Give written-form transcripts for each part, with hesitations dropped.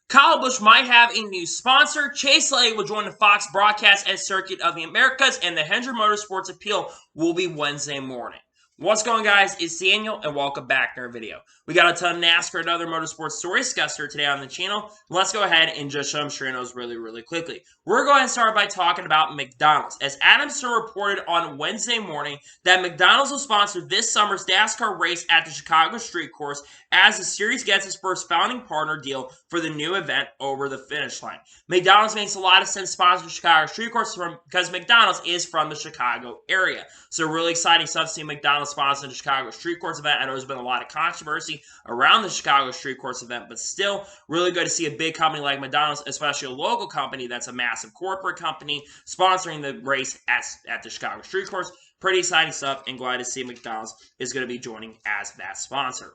Kyle Busch might have a new sponsor. Chase Elliott will join the Fox broadcast at Circuit of the Americas, and the Hendrick Motorsports appeal will be Wednesday morning. What's going on, guys? It's Daniel, and welcome back to our video. We got a ton of NASCAR and other motorsports stories discussed here today on the channel. Let's go ahead and just show them straight those really quickly. We're going to start by talking about McDonald's. As Adam Stern reported on Wednesday morning that McDonald's will sponsor this summer's NASCAR race at the Chicago Street Course as the series gets its first founding partner deal for the new event over the finish line. McDonald's makes a lot of sense sponsoring Chicago Street Course because McDonald's is from the Chicago area. So really exciting stuff to see McDonald's sponsoring the Chicago Street Course event. I know there's been a lot of controversy around the Chicago Street Course event, but still really good to see a big company like McDonald's, especially a local company that's a massive corporate company, sponsoring the race at the Chicago Street Course. Pretty exciting stuff, and glad to see McDonald's is going to be joining as that sponsor.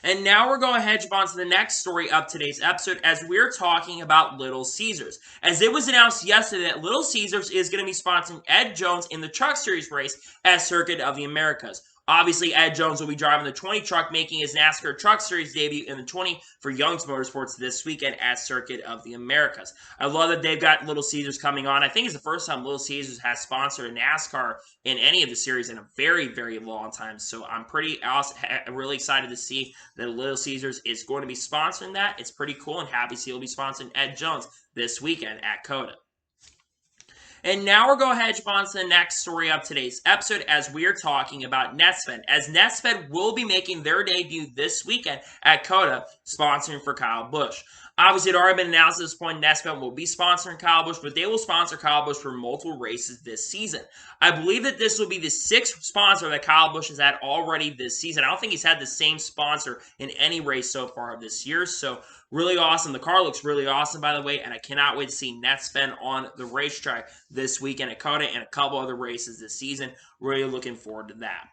And now we're going to hedge on to the next story of today's episode as we're talking about Little Caesars. As it was announced yesterday that Little Caesars is going to be sponsoring Ed Jones in the Truck Series race at Circuit of the Americas. Obviously, Ed Jones will be driving the 20 truck, making his NASCAR Truck Series debut in the 20 for Young's Motorsports this weekend at Circuit of the Americas. I love that they've got Little Caesars coming on. I think it's the first time Little Caesars has sponsored a NASCAR in any of the series in a very long time. So I'm really excited to see that Little Caesars is going to be sponsoring that. It's pretty cool, and happy to see he'll be sponsoring Ed Jones this weekend at COTA. And now we're going to hedge on to the next story of today's episode as we're talking about NetSpend. As NetSpend will be making their debut this weekend at COTA, sponsoring for Kyle Busch. Obviously, it had already been announced at this point NetSpend will be sponsoring Kyle Busch, but they will sponsor Kyle Busch for multiple races this season. I believe that this will be the 6th sponsor that Kyle Busch has had already this season. I don't think he's had the same sponsor in any race so far this year, so really awesome. The car looks really awesome, by the way, and I cannot wait to see NetSpend on the racetrack this weekend at COTA and a couple other races this season. Really looking forward to that.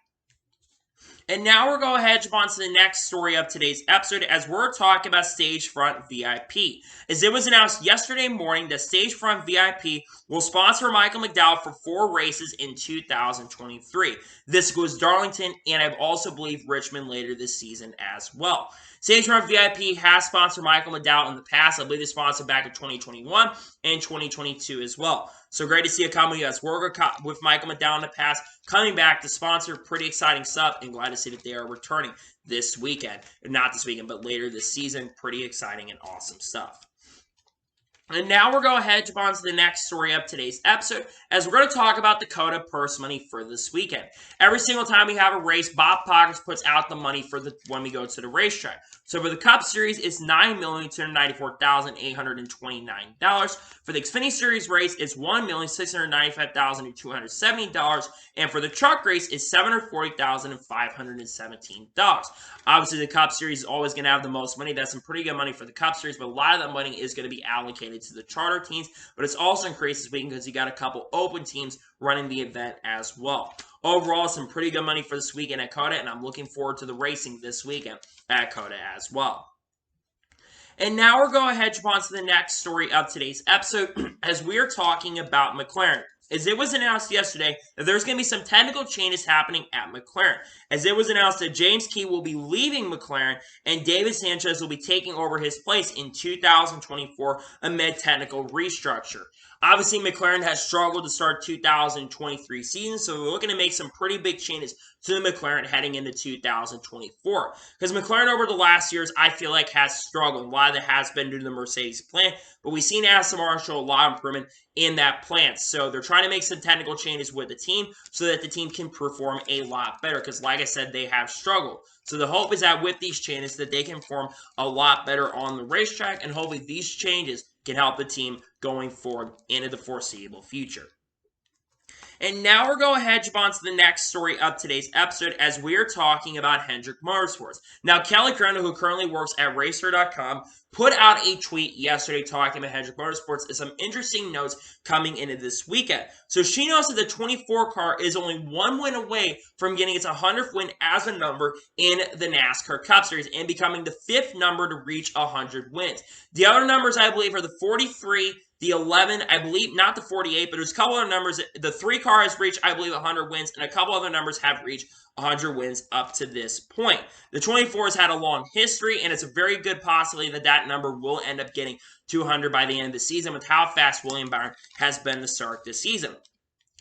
And now we're going to hedge on to the next story of today's episode as we're talking about Stagefront VIP. As it was announced yesterday morning that Stagefront VIP will sponsor Michael McDowell for 4 races in 2023. This goes Darlington and I also believe Richmond later this season as well. Stagefront VIP has sponsored Michael McDowell in the past. I believe they sponsored back in 2021 and 2022 as well. So great to see a company that's worked with Michael McDowell in the past coming back to sponsor. Pretty exciting stuff, and glad to see that they are returning this weekend. Not this weekend, but later this season. Pretty exciting and awesome stuff. And now we're going to hedge on to the next story of today's episode as we're going to talk about the COTA purse money for this weekend. Every single time we have a race, Bob Poggers puts out the money for when we go to the racetrack. So for the Cup Series, it's $9,294,829. For the Xfinity Series race, it's $1,695,270. And for the truck race, it's $740,517. Obviously, the Cup Series is always going to have the most money. That's some pretty good money for the Cup Series, but a lot of that money is going to be allocated to the charter teams. But it's also increased this weekend because you got a couple open teams running the event as well. Overall, some pretty good money for this weekend at COTA, and I'm looking forward to the racing this weekend at COTA as well. And now we're going to hedge on to the next story of today's episode as we're talking about McLaren. As it was announced yesterday that there's going to be some technical changes happening at McLaren. As it was announced that James Key will be leaving McLaren and David Sanchez will be taking over his place in 2024 amid technical restructure. Obviously, McLaren has struggled to start 2023 season, so we're looking to make some pretty big changes to the McLaren heading into 2024. Because McLaren over the last years, I feel like, has struggled. A lot of that has been due to the Mercedes plant, but we've seen Aston Martin show a lot of improvement in that plant. So they're trying to make some technical changes with the team so that the team can perform a lot better. Because like I said, they have struggled. So the hope is that with these changes that they can perform a lot better on the racetrack, and hopefully these changes can help the team going forward into the foreseeable future. And now we're going to hedge on to the next story of today's episode as we're talking about Hendrick Motorsports. Now, Kelly Crandall, who currently works at Racer.com, put out a tweet yesterday talking about Hendrick Motorsports and some interesting notes coming into this weekend. So she knows that the 24 car is only 1 win away from getting its 100th win as a number in the NASCAR Cup Series and becoming the 5th number to reach 100 wins. The other numbers, I believe, are the 43, the 11, I believe, not the 48, but there's a couple of numbers. The 3 car has reached, I believe, 100 wins, and a couple other numbers have reached 100 wins up to this point. The 24 has had a long history, and it's a very good possibility that that number will end up getting 200 by the end of the season with how fast William Byron has been to start this season.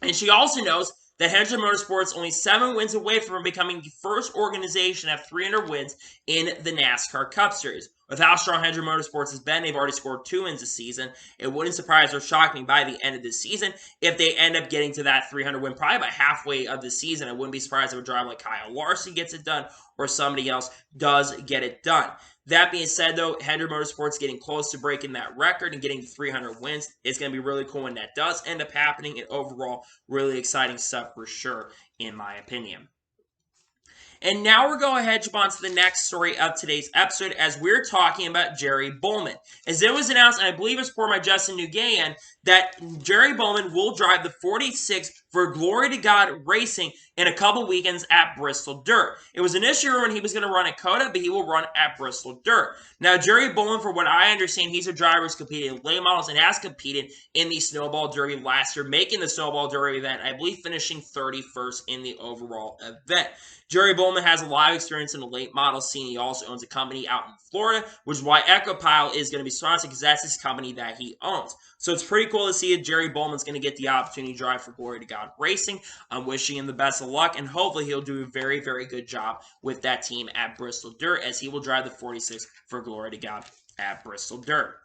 And she also knows that Hendrick Motorsports only 7 wins away from becoming the first organization to have 300 wins in the NASCAR Cup Series. With how strong Hendrick Motorsports has been, they've already scored 2 wins this season. It wouldn't surprise or shock me by the end of this season if they end up getting to that 300 win, probably by halfway of the season. I wouldn't be surprised if a driver like Kyle Larson gets it done or somebody else does get it done. That being said, though, Hendrick Motorsports getting close to breaking that record and getting 300 wins. It's going to be really cool when that does end up happening, and overall, really exciting stuff for sure, in my opinion. And now we're going ahead to jump on to the next story of today's episode as we're talking about Jerry Bowman. As it was announced, and I believe it's for my Justin Nugayan, that Jerry Bowman will drive the 46 for Glory to God Racing in a couple weekends at Bristol Dirt. It was initially rumored he was going to run at COTA, but he will run at Bristol Dirt. Now, Jerry Bowman, for what I understand, he's a driver who's competed in late models and has competed in the Snowball Derby last year, making the Snowball Derby event, I believe finishing 31st in the overall event. Jerry Bowman has a lot of experience in the late model scene. He also owns a company out in Florida, which is why EcoPile is going to be sponsored because that's his company that he owns. So it's pretty cool to see if Jerry Bowman's going to get the opportunity to drive for Glory to God Racing. I'm wishing him the best of luck, and hopefully he'll do a very, very good job with that team at Bristol Dirt as he will drive the 46 for Glory to God at Bristol Dirt.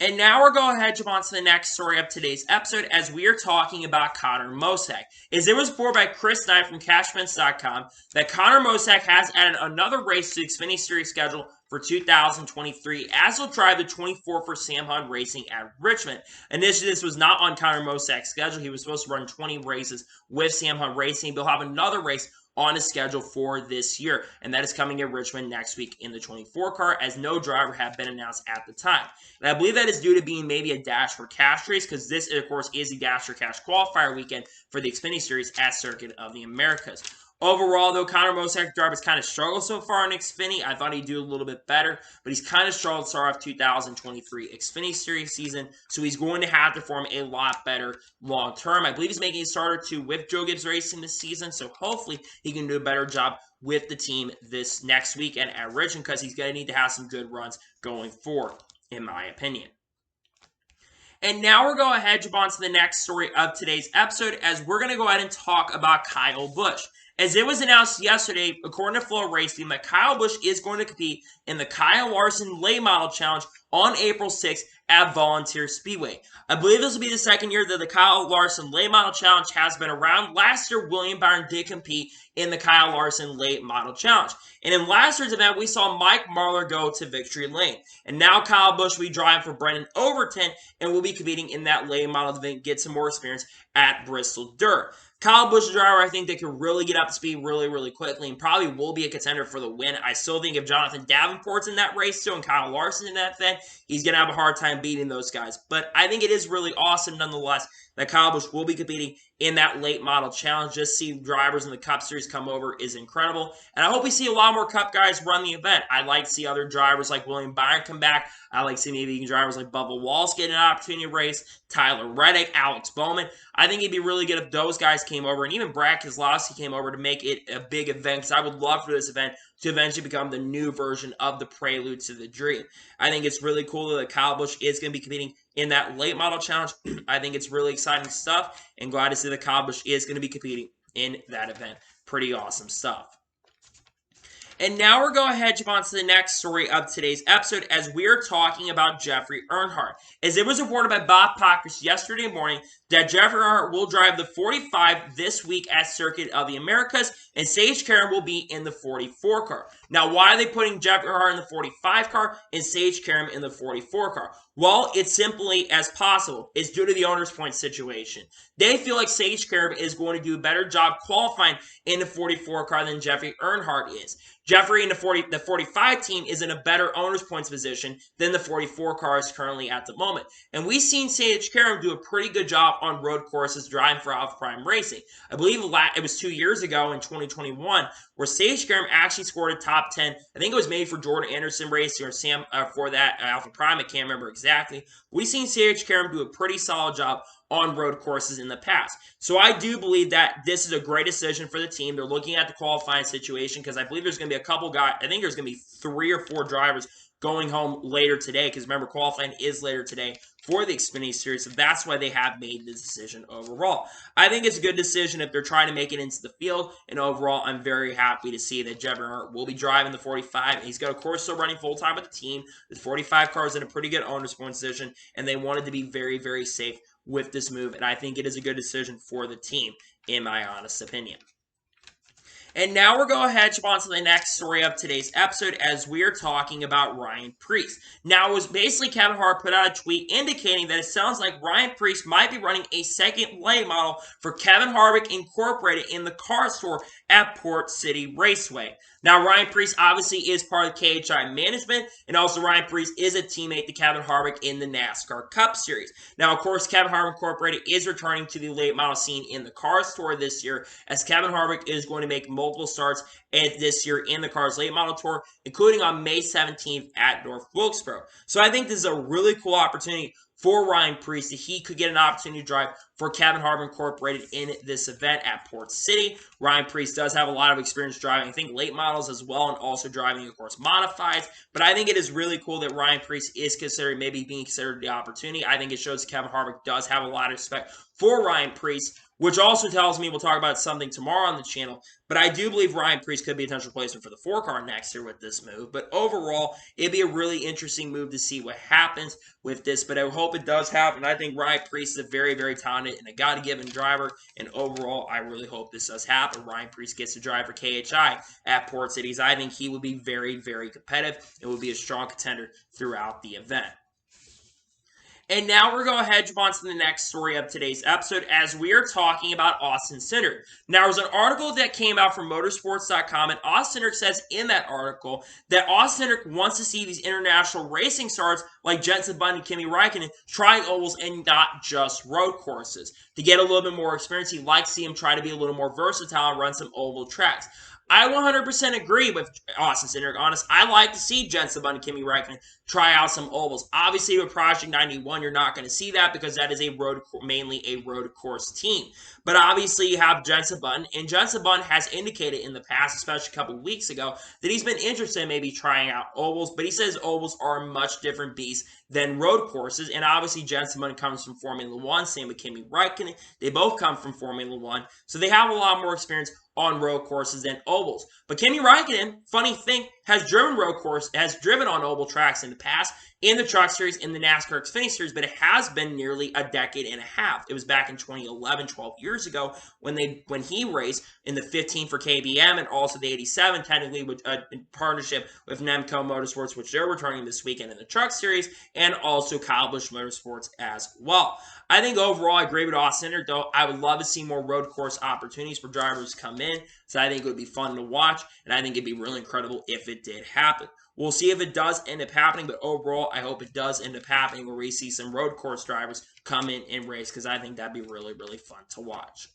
And now we're going ahead to jump on to the next story of today's episode as we are talking about Conor Mosack. As it was reported by Chris Knight from CashFence.com that Conor Mosack has added another race to the Xfinity Series schedule for 2023 as he'll drive the 24 for Sam Hunt Racing at Richmond. Initially, this was not on Conor Mosack's schedule. He was supposed to run 20 races with Sam Hunt Racing. They'll have another race on his schedule for this year, and that is coming at Richmond next week in the 24 car, as no driver had been announced at the time. And I believe that is due to being maybe a Dash for Cash race, because this, of course, is the Dash for Cash qualifier weekend for the Xfinity Series at Circuit of the Americas. Overall, though, Conor Mosack's driver has kind of struggled so far in Xfinity. I thought he'd do a little bit better, but he's kind of struggled to start off 2023 Xfinity Series season, so he's going to have to perform a lot better long term. I believe he's making a start or two with Joe Gibbs Racing this season, so hopefully he can do a better job with the team this next weekend at Richmond, because he's going to need to have some good runs going forward, in my opinion. And now we're going ahead to jump on to the next story of today's episode as we're going to go ahead and talk about Kyle Busch. As it was announced yesterday, according to Flow Racing, that Kyle Busch is going to compete in the Kyle Larson Late Model Challenge on April 6th at Volunteer Speedway. I believe this will be the second year that the Kyle Larson Late Model Challenge has been around. Last year, William Byron did compete in the Kyle Larson Late Model Challenge. And in last year's event, we saw Mike Marlar go to victory lane. And now Kyle Busch will be driving for Brendan Overton and will be competing in that late model event, get some more experience at Bristol Dirt. Kyle Busch is a driver, I think, that can really get up to speed really, really quickly and probably will be a contender for the win. I still think if Jonathan Davenport's in that race too and Kyle Larson in that event, he's going to have a hard time beating those guys. But I think it is really awesome nonetheless that Kyle Busch will be competing in that late model challenge. Just see drivers in the Cup Series come over is incredible. And I hope we see a lot more Cup guys run the event. I'd like to see other drivers like William Byron come back. I like to see maybe drivers like Bubba Wallace get an opportunity to race, Tyler Reddick, Alex Bowman. I think it'd be really good if those guys came over, and even Brad Keselowski came over to make it a big event, because I would love for this event to eventually become the new version of the Prelude to the Dream. I think it's really cool that Kyle Busch is going to be competing in that late model challenge. I think it's really exciting stuff, and glad to see that Kyle Busch is going to be competing in that event. Pretty awesome stuff. And now we're going ahead to jump on to the next story of today's episode as we're talking about Jeffrey Earnhardt. As it was reported by Bob Pockrass yesterday morning that Jeffrey Earnhardt will drive the 45 this week at Circuit of the Americas, and Sage Karam will be in the 44 car. Now, why are they putting Jeffrey Earnhardt in the 45 car and Sage Karam in the 44 car? Well, it's simply as possible. It's due to the owner's point situation. They feel like Sage Karam is going to do a better job qualifying in the 44 car than Jeffrey Earnhardt is. Jeffrey and the 45 team is in a better owner's points position than the 44 car is currently at the moment. And we've seen Karam do a pretty good job on road courses driving for Alpha Prime Racing. I believe it was 2 years ago in 2021 where Karam actually scored a top 10. I think it was made for Jordan Anderson Racing or Sam for that Alpha Prime. I can't remember exactly. We've seen Karam do a pretty solid job on road courses in the past. So I do believe that this is a great decision for the team. They're looking at the qualifying situation because I believe there's going to be a couple guys. I think there's going to be 3 or 4 drivers going home later today because remember, qualifying is later today for the Xfinity Series, so that's why they have made this decision overall. I think it's a good decision if they're trying to make it into the field, and overall, I'm very happy to see that Earnhardt will be driving the 45. He's got, of course, still running full-time with the team. The 45 car is in a pretty good owner's point position, and they wanted to be very, very safe with this move, and I think it is a good decision for the team, in my honest opinion. And now we're going to jump on to the next story of today's episode as we're talking about Ryan Preece. Now, it was basically Kevin Hart put out a tweet indicating that it sounds like Ryan Preece might be running a second late model for Kevin Harvick Incorporated in the car store at Port City Raceway. Now, Ryan Preece obviously is part of KHI management, and also Ryan Preece is a teammate to Kevin Harvick in the NASCAR Cup Series. Now, of course, Kevin Harvick Incorporated is returning to the late model scene in the car store this year, as Kevin Harvick is going to make multiple starts this year in the Cars Late Model Tour, including on May 17th at North Wilkesboro. So I think this is a really cool opportunity for Ryan Preece that he could get an opportunity to drive for Kevin Harvick Incorporated in this event at Port City. Ryan Preece does have a lot of experience driving, I think, late models as well, and also driving, of course, modifieds. But I think it is really cool that Ryan Preece is considered, maybe being considered the opportunity. I think it shows Kevin Harvick does have a lot of respect for Ryan Preece, which also tells me we'll talk about something tomorrow on the channel. But I do believe Ryan Preece could be a potential replacement for the 4-car next year with this move. But overall, it'd be a really interesting move to see what happens with this. But I hope it does happen. I think Ryan Preece is a very, very talented and a God-given driver. And overall, I really hope this does happen. Ryan Preece gets to drive for KHI at Port Cities. I think he would be very, very competitive and would be a strong contender throughout the event. And now we're going to jump on to the next story of today's episode as we are talking about Austin Cindric. Now, there's an article that came out from motorsports.com, and Austin Cindric says in that article that Austin Cindric wants to see these international racing stars like Jenson Button and Kimi Räikkönen trying ovals and not just road courses. To get a little bit more experience, he'd like to see him try to be a little more versatile and run some oval tracks. I 100% agree with Austin Cindric. Honest, I like to see Jenson Button and Kimi Räikkönen try out some ovals. Obviously, with Project 91, you're not going to see that because that is mainly a road course team. But obviously, you have Jenson Button, and Jenson Button has indicated in the past, especially a couple of weeks ago, that he's been interested in maybe trying out ovals, but he says ovals are a much different beast than road courses, and obviously Jenson Button comes from Formula 1, same with Kimi Räikkönen. They both come from Formula 1, so they have a lot more experience on road courses than ovals. But Kimi Räikkönen, funny thing, has driven on oval tracks in the past, in the Truck Series, in the NASCAR Xfinity Series, but it has been nearly a decade and a half. It was back in 2011, 12 years ago, when he raced in the 15 for KBM and also the 87, technically in partnership with Nemco Motorsports, which they're returning this weekend in the Truck Series, and also Kyle Busch Motorsports as well. I think overall, I agree with Austin Cindric, though. I would love to see more road course opportunities for drivers to come in, so I think it would be fun to watch, and I think it'd be really incredible if it did happen. We'll see if it does end up happening, but overall, I hope it does end up happening where we see some road course drivers come in and race, because I think that'd be really, really fun to watch.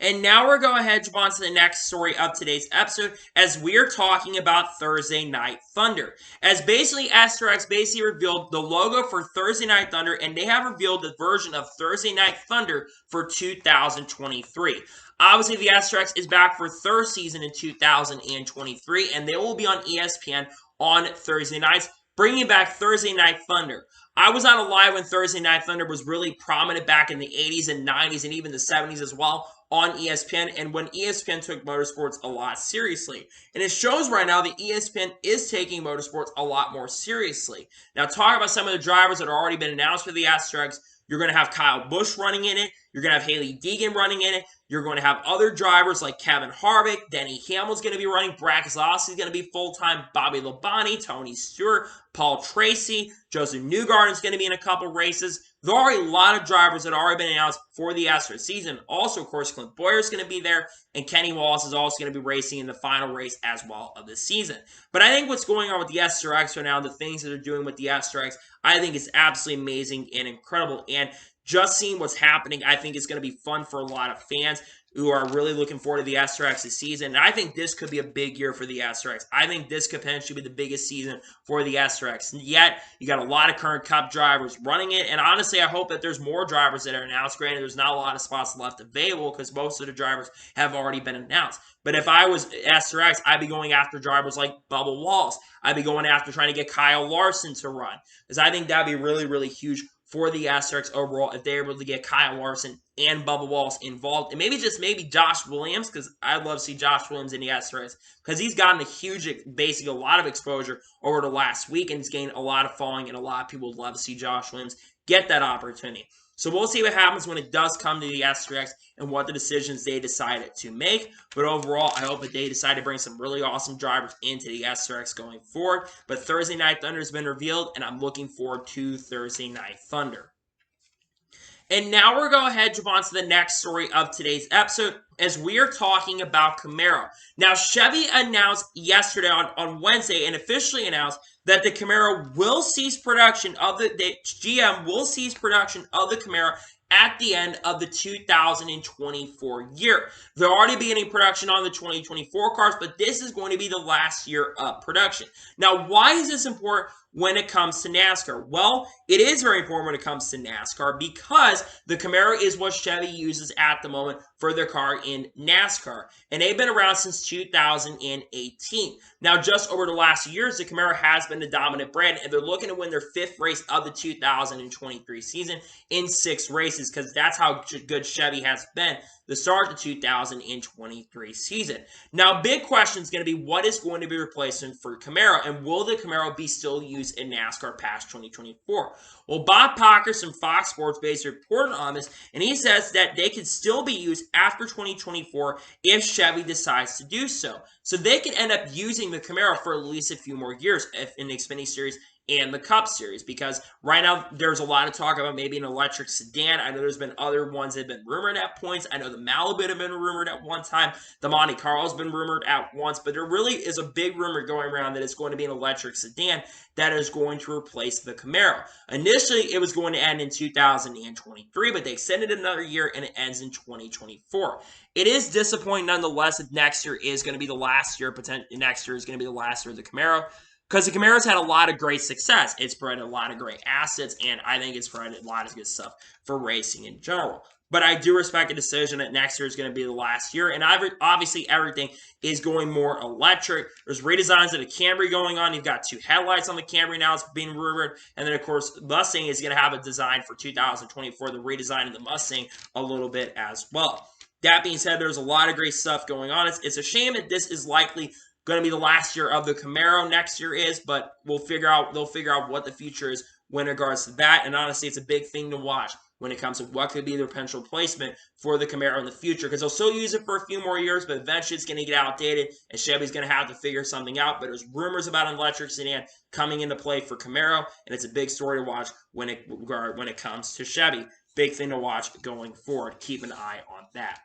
And now we're going to jump on to the next story of today's episode as we're talking about Thursday Night Thunder. As basically SRX revealed the logo for Thursday Night Thunder, and they have revealed the version of Thursday Night Thunder for 2023. Obviously, the SRX is back for third season in 2023, and they will be on ESPN on Thursday nights, bringing back Thursday Night Thunder. I was on a live when Thursday Night Thunder was really prominent back in the 80s and 90s and even the 70s as well on ESPN, and when ESPN took motorsports a lot seriously. And it shows right now that ESPN is taking motorsports a lot more seriously. Now, talk about some of the drivers that have already been announced for the SRX. You're going to have Kyle Busch running in it. You're going to have Hailie Deegan running in it. You're going to have other drivers like Kevin Harvick, Denny Hamlin's going to be running, Brad Keselowski's going to be full-time, Bobby Labonte, Tony Stewart, Paul Tracy, Joseph Newgarden's going to be in a couple races. There are a lot of drivers that have already been announced for the SRX season. Also, of course, Clint Bowyer's going to be there, and Kenny Wallace is also going to be racing in the final race as well of the season. But I think what's going on with the SRX right now, the things that they're doing with the SRX, I think is absolutely amazing and incredible. And just seeing what's happening, I think is going to be fun for a lot of fans who are really looking forward to the SRX this season. And I think this could be a big year for the SRX. I think this could potentially be the biggest season for the SRX. And yet, you got a lot of current Cup drivers running it. And honestly, I hope that there's more drivers that are announced. Granted, there's not a lot of spots left available because most of the drivers have already been announced. But if I was SRX, I'd be going after drivers like Bubba Wallace. I'd be going after trying to get Kyle Larson to run. Because I think that'd be really, really huge for the SRX overall if they're able to get Kyle Larson and Bubba Wallace involved. And maybe Josh Williams, because I'd love to see Josh Williams in the SRX, because he's gotten basically a lot of exposure over the last week, and he's gained a lot of following, and a lot of people would love to see Josh Williams get that opportunity. So we'll see what happens when it does come to the SRX and what the decisions they decided to make. But overall, I hope that they decide to bring some really awesome drivers into the SRX going forward. But Thursday Night Thunder has been revealed, and I'm looking forward to Thursday Night Thunder. And now we're going to head on to the next story of today's episode as we are talking about Camaro. Now, Chevy announced yesterday on Wednesday and officially announced that the Camaro will cease production of the GM will cease production of the Camaro at the end of the 2024 year. They're already beginning production on the 2024 cars, but this is going to be the last year of production. Now, why is this important when it comes to NASCAR? Well, it is very important when it comes to NASCAR because the Camaro is what Chevy uses at the moment for their car in NASCAR. And they've been around since 2018. Now, just over the last years, the Camaro has been the dominant brand, and they're looking to win their 5th race of the 2023 season in 6 races because that's how good Chevy has been to start the 2023 season. Now, big question is going to be what is going to be replacement for Camaro, and will the Camaro be still used in NASCAR past 2024? Well, Bob Pockrass from Fox Sports basically reported on this, and he says that they could still be used after 2024 if Chevy decides to do so. So they could end up using the Camaro for at least a few more years in the Xfinity Series and the Cup Series, because right now there's a lot of talk about maybe an electric sedan. I know there's been other ones that have been rumored at points. I know the Malibu have been rumored at one time. The Monte Carlo's been rumored at once, but there really is a big rumor going around that it's going to be an electric sedan that is going to replace the Camaro. Initially, it was going to end in 2023, but they extended it another year, and it ends in 2024. It is disappointing nonetheless that next year is going to be the last year. Next year is going to be the last year of the Camaro, because the Camaro's had a lot of great success. It's provided a lot of great assets, and I think it's provided a lot of good stuff for racing in general. But I do respect the decision that next year is going to be the last year, and obviously everything is going more electric. There's redesigns of the Camry going on. You've got 2 headlights on the Camry now. It's being rumored. And then, of course, Mustang is going to have a design for 2024, the redesign of the Mustang a little bit as well. That being said, there's a lot of great stuff going on. It's a shame that this is likely going to be the last year of the Camaro. Next year is, but they'll figure out what the future is when it regards to that. And honestly, it's a big thing to watch when it comes to what could be the potential replacement for the Camaro in the future, because they'll still use it for a few more years, but eventually it's going to get outdated, and Chevy's going to have to figure something out. But there's rumors about an electric sedan coming into play for Camaro, and it's a big story to watch when it comes to Chevy. Big thing to watch going forward. Keep an eye on that.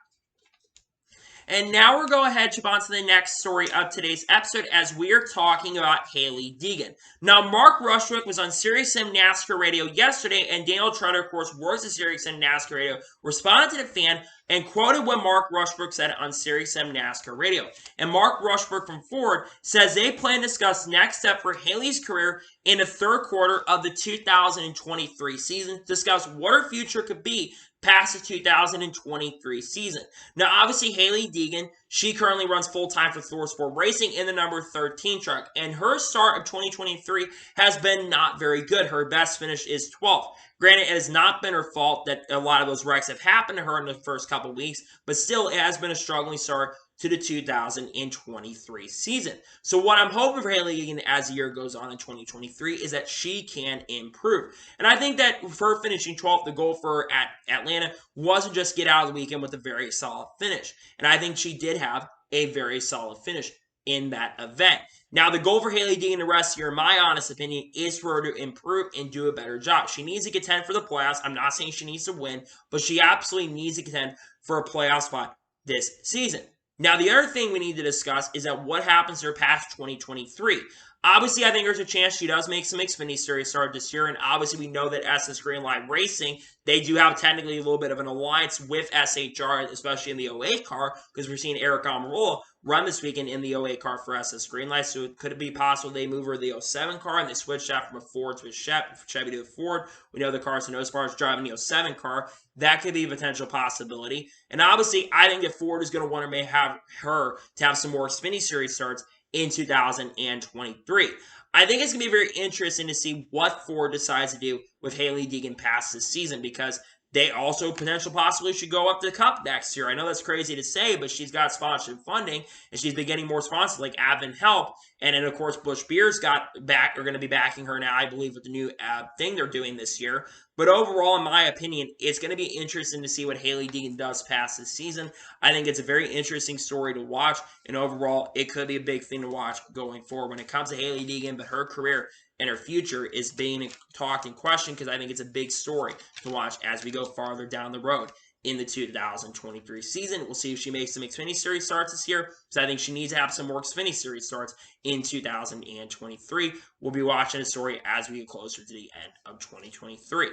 And now we're going ahead to on to the next story of today's episode as we are talking about Hailie Deegan. Now, Mark Rushwick was on SiriusXM NASCAR Radio yesterday, and Daniel Trotter, of course, works at SiriusXM NASCAR Radio, responded to the fan and quoted what Mark Rushwick said on SiriusXM NASCAR Radio. And Mark Rushwick from Ford says they plan to discuss next step for Hailie's career in the 3rd quarter of the 2023 season, discuss what her future could be past the 2023 season. Now, obviously, Hailie Deegan, she currently runs full-time for Thor Sport Racing in the number 13 truck, and her start of 2023 has been not very good. Her best finish is 12th. Granted, it has not been her fault that a lot of those wrecks have happened to her in the first couple weeks, but still, it has been a struggling start to the 2023 season. So what I'm hoping for Hailie Deegan as the year goes on in 2023 is that she can improve. And I think that for her finishing 12th, the goal for her at Atlanta wasn't just get out of the weekend with a very solid finish. And I think she did have a very solid finish in that event. Now, the goal for Hailie Deegan the rest of the year, in my honest opinion, is for her to improve and do a better job. She needs to contend for the playoffs. I'm not saying she needs to win, but she absolutely needs to contend for a playoff spot this season. Now, the other thing we need to discuss is that what happens to her past 2023. Obviously, I think there's a chance she does make some Xfinity Series start this year, and obviously we know that SS Greenlight Racing, they do have technically a little bit of an alliance with SHR, especially in the 08 car, because we're seeing Eric Almirola run this weekend in the 08 car for SS Greenlight, so it could be possible they move her to the 07 car, and they switch that from a Ford to a Chevy to a Ford. We know the Carson Osbar is driving the 07 car. That could be a potential possibility. And obviously, I think that Ford is going to want to have her to have some more Xfinity Series starts in 2023. I think it's going to be very interesting to see what Ford decides to do with Hailie Deegan past this season, because they also potentially possibly should go up to the Cup next year. I know that's crazy to say, but she's got sponsorship funding, and she's been getting more sponsors like Advent Help. And then, of course, Busch Beers are going to be backing her now, I believe, with the new thing they're doing this year. But overall, in my opinion, it's going to be interesting to see what Hailie Deegan does past this season. I think it's a very interesting story to watch, and overall, it could be a big thing to watch going forward when it comes to Hailie Deegan, but her career and her future is being talked and questioned, because I think it's a big story to watch as we go farther down the road in the 2023 season. We'll see if she makes some Xfinity Series starts this year, because I think she needs to have some more Xfinity Series starts in 2023. We'll be watching the story as we get closer to the end of 2023.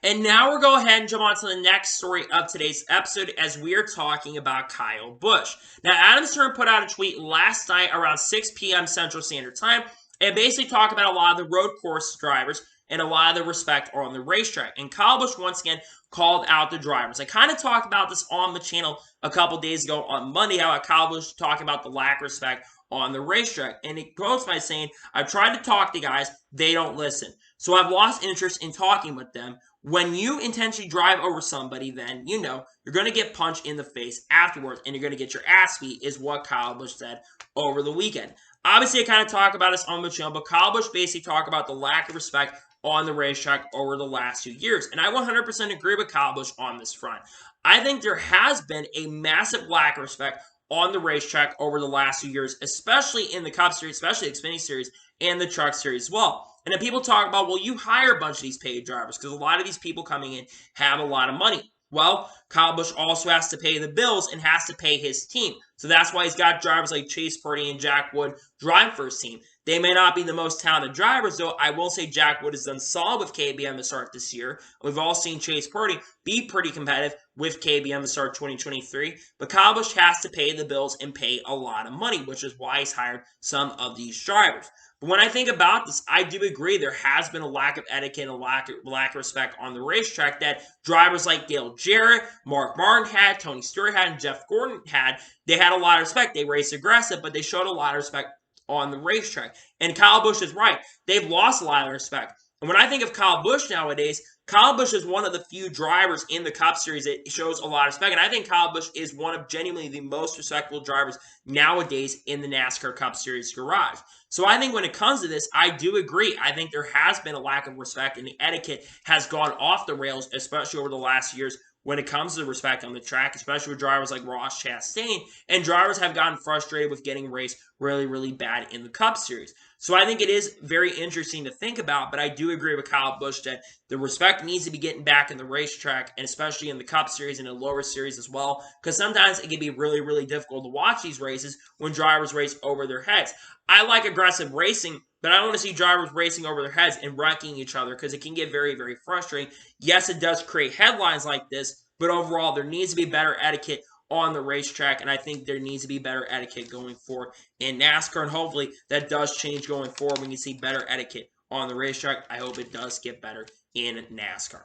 And now we're going to go ahead and jump on to the next story of today's episode, as we are talking about Kyle Busch. Now, Adam Stern put out a tweet last night around 6 p.m. Central Standard Time, and basically talk about a lot of the road course drivers and a lot of the respect on the racetrack. And Kyle Busch once again called out the drivers. I kind of talked about this on the channel a couple days ago on Monday, how Kyle Busch talking about the lack of respect on the racetrack. And he quotes by saying, "I've tried to talk to guys, they don't listen. So I've lost interest in talking with them. When you intentionally drive over somebody, then, you know, you're going to get punched in the face afterwards, and you're going to get your ass beat," is what Kyle Busch said over the weekend. Obviously, I kind of talk about this on the channel, but Kyle Busch basically talked about the lack of respect on the racetrack over the last 2 years. And I 100% agree with Kyle Busch on this front. I think there has been a massive lack of respect on the racetrack over the last 2 years, especially in the Cup Series, especially the Xfinity Series, and the Truck Series as well. And then people talk about, well, you hire a bunch of these paid drivers, because a lot of these people coming in have a lot of money. Well, Kyle Busch also has to pay the bills and has to pay his team. So that's why he's got drivers like Chase Purdy and Jack Wood drive for his team. They may not be the most talented drivers, though. I will say Jack Wood has done solid with KBM to start this year. We've all seen Chase Purdy be pretty competitive with KBM to start 2023. But Kyle Busch has to pay the bills and pay a lot of money, which is why he's hired some of these drivers. But when I think about this, I do agree there has been a lack of etiquette and a lack of respect on the racetrack that drivers like Dale Jarrett, Mark Martin had, Tony Stewart had, and Jeff Gordon had. They had a lot of respect. They raced aggressive, but they showed a lot of respect on the racetrack. And Kyle Busch is right. They've lost a lot of respect. And when I think of Kyle Busch nowadays, Kyle Busch is one of the few drivers in the Cup Series that shows a lot of respect. And I think Kyle Busch is one of genuinely the most respectable drivers nowadays in the NASCAR Cup Series garage. So I think when it comes to this, I do agree. I think there has been a lack of respect, and the etiquette has gone off the rails, especially over the last years when it comes to the respect on the track, especially with drivers like Ross Chastain. And drivers have gotten frustrated with getting raced really, really bad in the Cup Series. So I think it is very interesting to think about, but I do agree with Kyle Busch that the respect needs to be getting back in the racetrack, and especially in the Cup Series and the lower series as well, because sometimes it can be really, really difficult to watch these races when drivers race over their heads. I like aggressive racing, but I don't want to see drivers racing over their heads and wrecking each other, because it can get very, very frustrating. Yes, it does create headlines like this, but overall, there needs to be better etiquette on the racetrack, and I think there needs to be better etiquette going forward in NASCAR, and hopefully that does change going forward when you see better etiquette on the racetrack. I hope it does get better in NASCAR.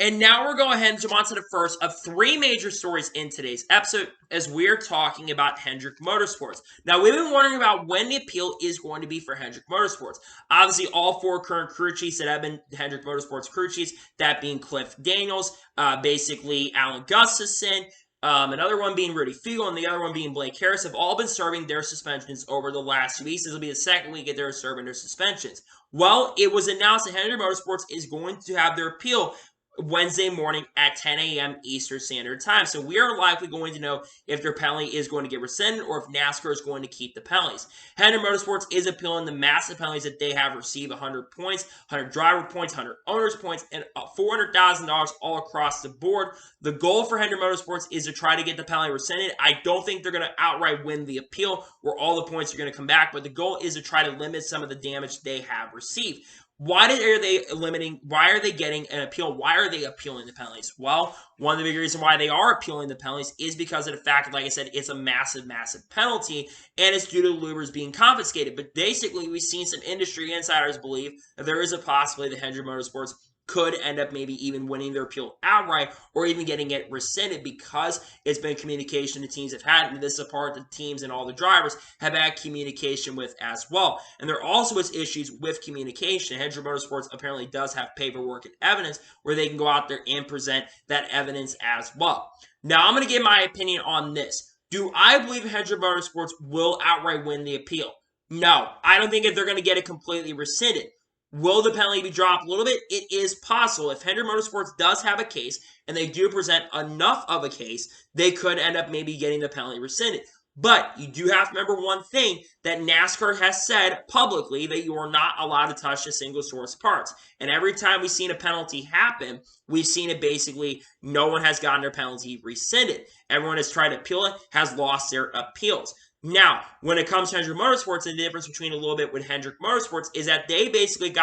And now we're going ahead and jump on to the first of 3 major stories in today's episode, as we're talking about Hendrick Motorsports. Now, we've been wondering about when the appeal is going to be for Hendrick Motorsports. Obviously, all 4 current crew chiefs that have been Hendrick Motorsports crew chiefs, that being Cliff Daniels, basically Alan Gustafson, another one being Rudy Fiegel, and the other one being Blake Harris, have all been serving their suspensions over the last 2 weeks. This will be the second week that they're serving their suspensions. Well, it was announced that Hendrick Motorsports is going to have their appeal Wednesday morning at 10 a.m. Eastern Standard Time. So we are likely going to know if their penalty is going to get rescinded or if NASCAR is going to keep the penalties. Hendrick Motorsports is appealing the massive penalties that they have received: 100 points, 100 driver points, 100 owners points, and $400,000 all across the board. The goal for Hendrick Motorsports is to try to get the penalty rescinded. I don't think they're going to outright win the appeal where all the points are going to come back, but the goal is to try to limit some of the damage they have received. Why are they getting an appeal? Why are they appealing the penalties? Well, one of the big reasons why they are appealing the penalties is because of the fact, like I said, it's a massive, massive penalty, and it's due to lubers being confiscated. But basically, we've seen some industry insiders believe that there is a possibility that Hendrick Motorsports could end up maybe even winning their appeal outright or even getting it rescinded because it's been communication the teams have had, and this is a part that the teams and all the drivers have had communication with as well. And there also is issues with communication. Hendrick Motorsports apparently does have paperwork and evidence where they can go out there and present that evidence as well. Now, I'm going to give my opinion on this. Do I believe Hendrick Motorsports will outright win the appeal? No, I don't think if they're going to get it completely rescinded. Will the penalty be dropped a little bit? It is possible. If Hendrick Motorsports does have a case, and they do present enough of a case, they could end up maybe getting the penalty rescinded. But you do have to remember one thing, that NASCAR has said publicly that you are not allowed to touch the single source parts. And every time we've seen a penalty happen, we've seen it basically, no one has gotten their penalty rescinded. Everyone has tried to appeal it, has lost their appeals. Now, when it comes to Hendrick Motorsports, the difference between a little bit with Hendrick Motorsports is that they basically they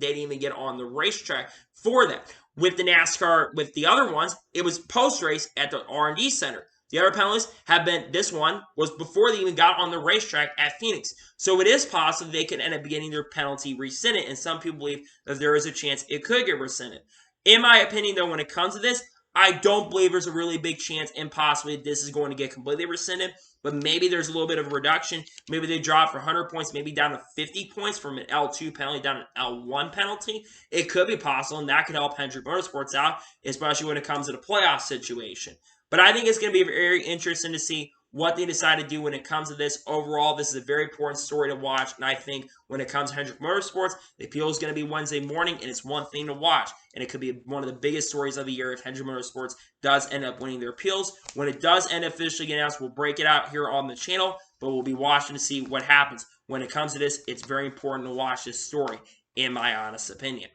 didn't even get on the racetrack for that. With the NASCAR, with the other ones, it was post-race at the R&D Center. The other penalties have been, this one was before they even got on the racetrack at Phoenix. So it is possible they could end up getting their penalty rescinded, and some people believe that there is a chance it could get rescinded. In my opinion, though, when it comes to this, I don't believe there's a really big chance and possibly this is going to get completely rescinded, but maybe there's a little bit of a reduction. Maybe they drop for 100 points, maybe down to 50 points from an L2 penalty down to an L1 penalty. It could be possible, and that could help Hendrick Motorsports out, especially when it comes to the playoff situation. But I think it's going to be very interesting to see what they decide to do when it comes to this. Overall, this is a very important story to watch, and I think when it comes to Hendrick Motorsports, the appeal is going to be Wednesday morning, and it's one thing to watch, and it could be one of the biggest stories of the year if Hendrick Motorsports does end up winning their appeals. When it does end up officially getting announced, we'll break it out here on the channel, but we'll be watching to see what happens. When it comes to this, it's very important to watch this story, in my honest opinion.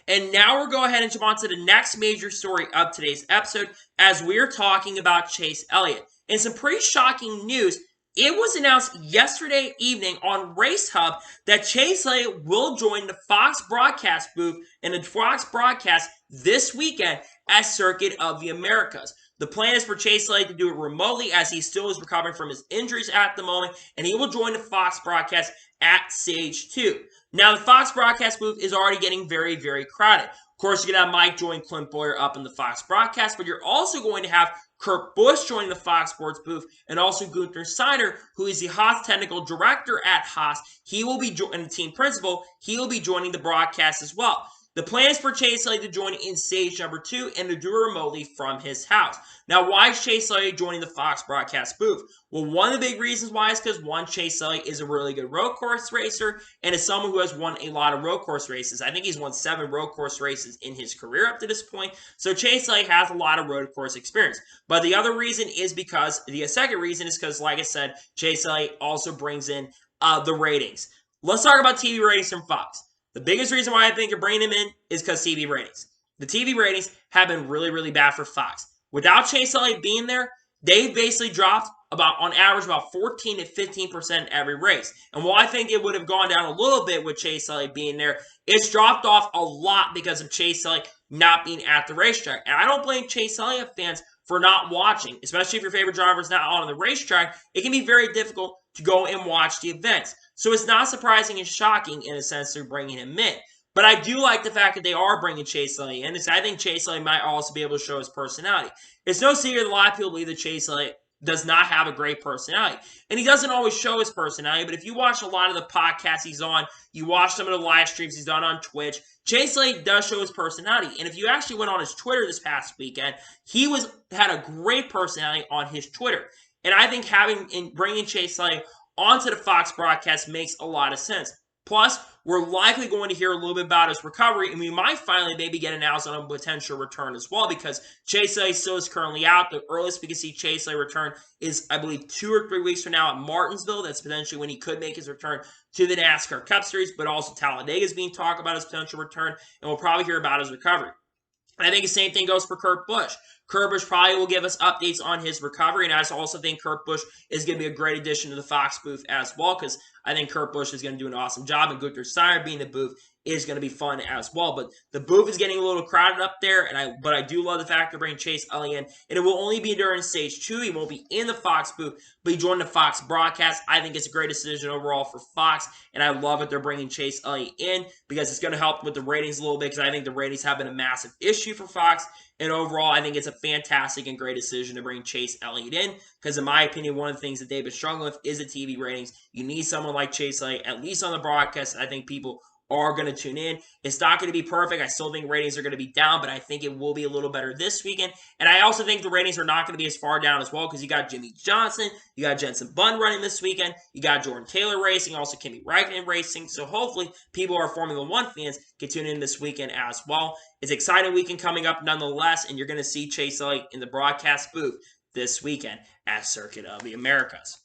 And now we'll go ahead and jump on to the next major story of today's episode as we're talking about Chase Elliott. And some pretty shocking news. It was announced yesterday evening on Race Hub that Chase Elliott will join the Fox broadcast booth and the Fox broadcast this weekend at Circuit of the Americas. The plan is for Chase Elliott to do it remotely as he still is recovering from his injuries at the moment, and he will join the Fox broadcast at Stage 2. Now, the Fox broadcast booth is already getting very, very crowded. Of course, you're going to have Mike join Clint Boyer up in the Fox broadcast, but you're also going to have Kurt Busch joining the Fox Sports booth, and also Gunther Steiner, who is the Haas technical director at Haas. He will be joining the team principal. He will be joining the broadcast as well. The plan is for Chase Elliott to join in stage number 2 and to do it remotely from his house. Now, why is Chase Elliott joining the Fox broadcast booth? Well, one of the big reasons why is because, one, Chase Elliott is a really good road course racer and is someone who has won a lot of road course races. I think he's won 7 road course races in his career up to this point. So Chase Elliott has a lot of road course experience. But the other reason is because, the second reason is because, like I said, Chase Elliott also brings in the ratings. Let's talk about TV ratings from Fox. The biggest reason why I think you're bringing him in is because TV ratings. The TV ratings have been really, really bad for Fox. Without Chase Elliott being there, they've basically dropped on average, about 14 to 15% every race. And while I think it would have gone down a little bit with Chase Elliott being there, it's dropped off a lot because of Chase Elliott not being at the racetrack. And I don't blame Chase Elliott fans for not watching, especially if your favorite driver is not on the racetrack. It can be very difficult to go and watch the events. So it's not surprising and shocking in a sense they're bringing him in. But I do like the fact that they are bringing Chase Elliott in. I think Chase Elliott might also be able to show his personality. It's no secret that a lot of people believe that Chase Elliott does not have a great personality. And he doesn't always show his personality, but if you watch a lot of the podcasts he's on, you watch some of the live streams he's done on Twitch, Chase Elliott does show his personality. And if you actually went on his Twitter this past weekend, he had a great personality on his Twitter. And I think bringing Chase Elliott onto the Fox broadcast makes a lot of sense. Plus, we're likely going to hear a little bit about his recovery, and we might finally maybe get announced on a potential return as well, because Chase Elliott still is currently out. The earliest we can see Chase Elliott return is, I believe, 2 or 3 weeks from now at Martinsville. That's potentially when he could make his return to the NASCAR Cup Series, but also Talladega is being talked about his potential return, and we'll probably hear about his recovery. And I think the same thing goes for Kurt Busch. Kurt Busch probably will give us updates on his recovery, and I also think Kurt Busch is going to be a great addition to the Fox booth as well, because I think Kurt Busch is going to do an awesome job, and Gunther Steiner being the booth is going to be fun as well. But the booth is getting a little crowded up there, but I do love the fact they're bringing Chase Elliott in, and it will only be during Stage 2. He won't be in the Fox booth, but he joined the Fox broadcast. I think it's a great decision overall for Fox, and I love it they're bringing Chase Elliott in, because it's going to help with the ratings a little bit, because I think the ratings have been a massive issue for Fox. And overall, I think it's a fantastic and great decision to bring Chase Elliott in, because in my opinion, one of the things that they've been struggling with is the TV ratings. You need someone like Chase Elliott, at least on the broadcast. I think people are going to tune in. It's not going to be perfect. I still think ratings are going to be down, but I think it will be a little better this weekend. And I also think the ratings are not going to be as far down as well, because you got Jimmy Johnson, you got Jenson Button running this weekend, you got Jordan Taylor racing, also Kimi Räikkönen racing. So hopefully people who are Formula One fans can tune in this weekend as well. It's an exciting weekend coming up nonetheless, and you're going to see Chase Elliott in the broadcast booth this weekend at Circuit of the Americas.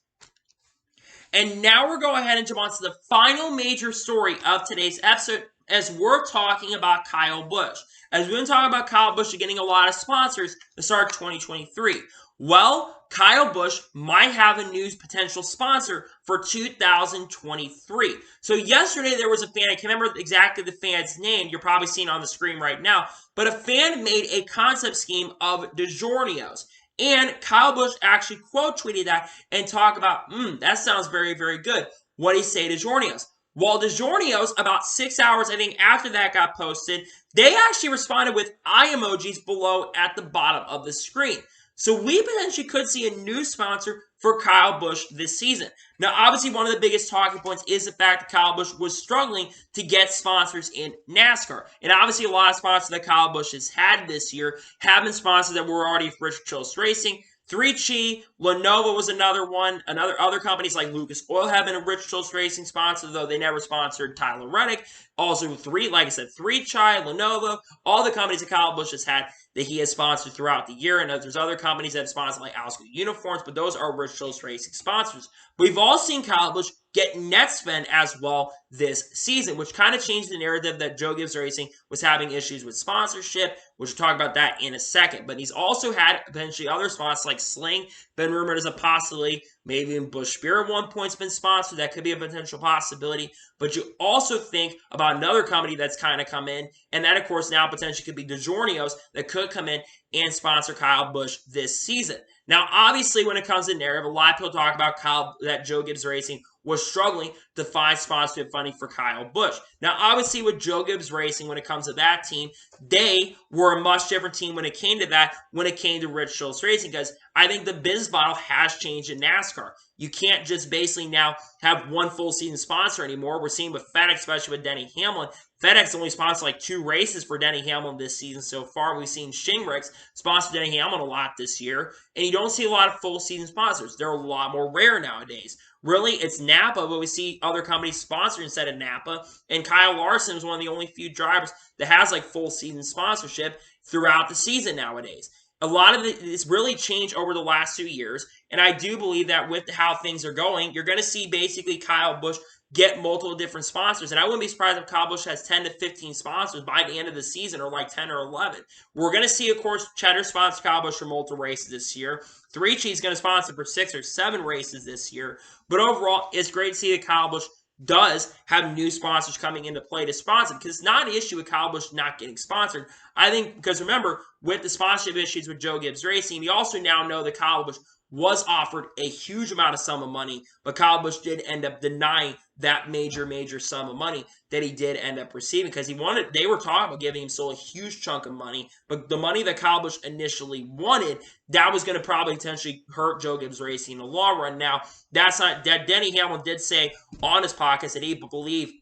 And now we're going ahead and jump on to the final major story of today's episode, as we're talking about Kyle Busch. As we've been talking about Kyle Busch getting a lot of sponsors to start 2023. Well, Kyle Busch might have a new potential sponsor for 2023. So yesterday there was a fan, I can't remember exactly the fan's name, you're probably seeing on the screen right now, but a fan made a concept scheme of DiGiorno's. And Kyle Busch actually quote tweeted that and talked about, that sounds very, very good. What do you say to DiGiorno's? Well, DiGiorno's, about 6 hours, I think, after that got posted, they actually responded with eye emojis below at the bottom of the screen. So we potentially could see a new sponsor for Kyle Busch this season. Now, obviously, one of the biggest talking points is the fact that Kyle Busch was struggling to get sponsors in NASCAR. And obviously, a lot of sponsors that Kyle Busch has had this year have been sponsors that were already Rich Chills Racing. 3Chi, Lenovo was another one. Other companies like Lucas Oil have been a Rich Chills Racing sponsor, though they never sponsored Tyler Reddick. Also, like I said, 3Chi, Lenovo, all the companies that Kyle Busch has had that he has sponsored throughout the year. And there's other companies that have sponsored like Alsco Uniforms, but those are Rich Chills Racing sponsors. But we've all seen Kyle Busch get NetSpend as well this season, which kind of changed the narrative that Joe Gibbs Racing was having issues with sponsorship, which we'll talk about that in a second. But he's also had potentially other sponsors like Sling, been rumored as a possibility. Maybe even Busch Beer at one point's been sponsored. That could be a potential possibility. But you also think about another company that's kind of come in, and that, of course, now potentially could be DiGiorno's that could come in and sponsor Kyle Busch this season. Now, obviously, when it comes to narrative, a lot of people talk about that Joe Gibbs Racing was struggling to find sponsorship funding for Kyle Busch. Now, obviously, with Joe Gibbs Racing, when it comes to that team, they were a much different team when it came to that, when it came to Rich Chills Racing, because I think the business model has changed in NASCAR. You can't just basically now have one full season sponsor anymore. We're seeing with FedEx, especially with Denny Hamlin. FedEx only sponsored like 2 races for Denny Hamlin this season so far. We've seen Shingrix sponsor Denny Hamlin a lot this year, and you don't see a lot of full season sponsors. They're a lot more rare nowadays. Really, it's Napa, but we see other companies sponsor instead of Napa. And Kyle Larson is one of the only few drivers that has like full season sponsorship throughout the season nowadays. A lot of it's really changed over the last 2 years, and I do believe that with how things are going, you're going to see basically Kyle Busch get multiple different sponsors. And I wouldn't be surprised if Kyle Busch has 10 to 15 sponsors by the end of the season, or like 10 or 11. We're going to see, of course, Cheddar sponsor Kyle Busch for multiple races this year. 3Chi is going to sponsor for 6 or 7 races this year. But overall, it's great to see that Kyle Busch does have new sponsors coming into play to sponsor, because it's not an issue with Kyle Busch not getting sponsored. I think because remember, with the sponsorship issues with Joe Gibbs Racing, we also now know that Kyle Busch was offered a huge amount of sum of money, but Kyle Busch did end up denying that major sum of money that he did end up receiving, because they were talking about giving him still a huge chunk of money, but the money that Kyle Busch initially wanted, that was going to probably potentially hurt Joe Gibbs Racing in the long run. Now, that's not that. Denny Hamlin did say on his podcast that he believed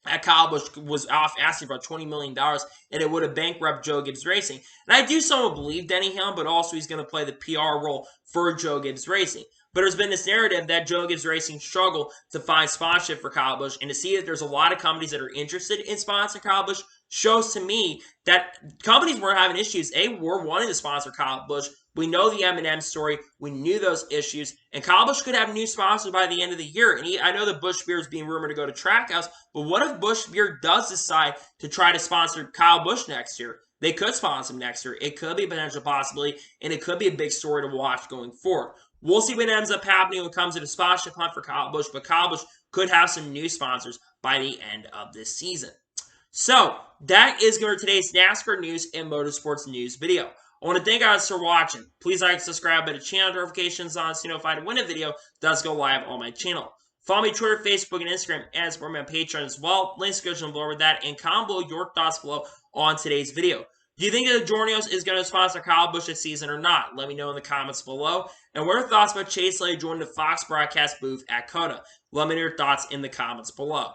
that Kyle Busch was off asking for $20 million, and it would have bankrupt Joe Gibbs Racing. And I do somewhat believe Denny Hamlin, but also he's going to play the PR role for Joe Gibbs Racing. But there's been this narrative that Joe Gibbs Racing struggled to find sponsorship for Kyle Busch, and to see that there's a lot of companies that are interested in sponsoring Kyle Busch shows to me that companies were having issues. They were wanting to sponsor Kyle Busch. We know the M&M story. We knew those issues. And Kyle Busch could have new sponsors by the end of the year. And I know that Busch Beer is being rumored to go to Trackhouse, but what if Busch Beer does decide to try to sponsor Kyle Busch next year? They could sponsor him next year. It could be a potential possibility, and it could be a big story to watch going forward. We'll see what ends up happening when it comes to the sponsorship hunt for Kyle Busch, but Kyle Busch could have some new sponsors by the end of this season. So, that is going to today's NASCAR news and motorsports news video. I want to thank you guys for watching. Please like, subscribe, but the channel notifications on so you know if I when a video does go live on my channel. Follow me on Twitter, Facebook, and Instagram, and support me on Patreon as well. Links description below with that, and comment below your thoughts below on today's video. Do you think that DiGiorno is going to sponsor Kyle Busch this season or not? Let me know in the comments below. And what are your thoughts about Chase Elliott joining the Fox broadcast booth at COTA? Let me know your thoughts in the comments below.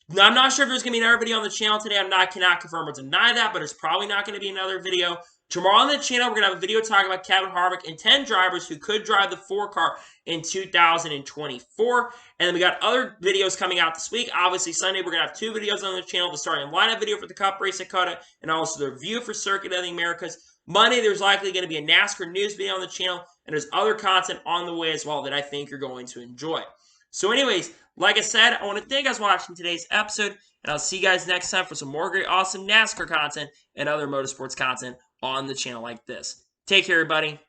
Now, I'm not sure if there's going to be another video on the channel today. Cannot confirm or deny that, but there's probably not going to be another video. Tomorrow on the channel, we're going to have a video talking about Kevin Harvick and 10 drivers who could drive the 4 car in 2024. And then we got other videos coming out this week. Obviously, Sunday, we're going to have 2 videos on the channel. The starting lineup video for the Cup race at COTA, and also the review for Circuit of the Americas. Monday, there's likely going to be a NASCAR news video on the channel, and there's other content on the way as well that I think you're going to enjoy. So anyways, like I said, I want to thank you guys for watching today's episode, and I'll see you guys next time for some more great, awesome NASCAR content and other motorsports content on the channel like this. Take care, everybody.